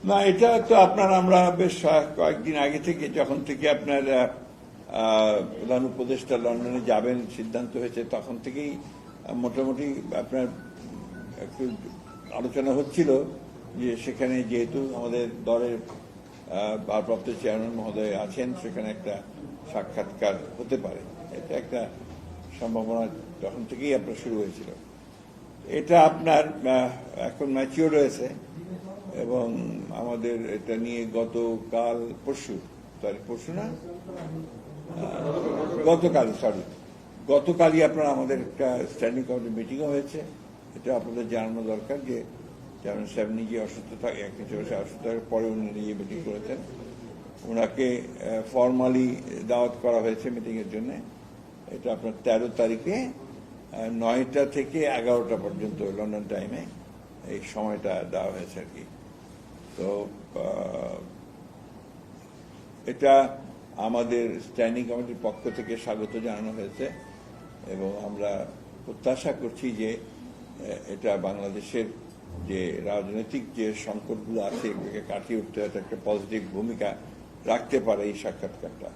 না, এটা তো আপনার আমরা বেশ কয়েকদিন আগে থেকে, যখন থেকে আপনার প্রধান উপদেষ্টা লন্ডনে যাবেন সিদ্ধান্ত হয়েছে, তখন থেকেই মোটামুটি আপনার একটু আলোচনা হচ্ছিল যে সেখানে যেহেতু আমাদের দলের ভারপ্রাপ্ত চেয়ারম্যান মহোদয় আছেন, সেখানে একটা সাক্ষাৎকার হতে পারে। এটা একটা সম্ভাবনা তখন থেকেই আপনার শুরু হয়েছিল। এটা আপনার এখন ম্যাচিওর হয়েছে এবং আমাদের এটা নিয়ে গতকালই আপনার আমাদের একটা স্ট্যান্ডিং কমিটি মিটিংও হয়েছে। এটা আপনাদের জানানো দরকার যে চেয়ারম্যান সাহেব নিজে অসুস্থ থাকে, অসুস্থ থাকার পরে উনি নিজে মিটিং করেছেন। ওনাকে ফর্মালি দাওয়াত করা হয়েছে মিটিংয়ের জন্য। এটা আপনার 13 তারিখে 9টা থেকে 11টা পর্যন্ত লন্ডন টাইমে এই সময়টা দেওয়া হয়েছে আর কি। তো এটা আমাদের স্ট্যান্ডিং কমিটির পক্ষ থেকে স্বাগত জানানো হয়েছে এবং আমরা প্রত্যাশা করছি যে এটা বাংলাদেশের যে রাজনৈতিক যে সংকটগুলো আছে এগুলোকে কাটিয়ে উঠতে একটা পজিটিভ ভূমিকা রাখতে পারে এই সাক্ষাৎকারটা।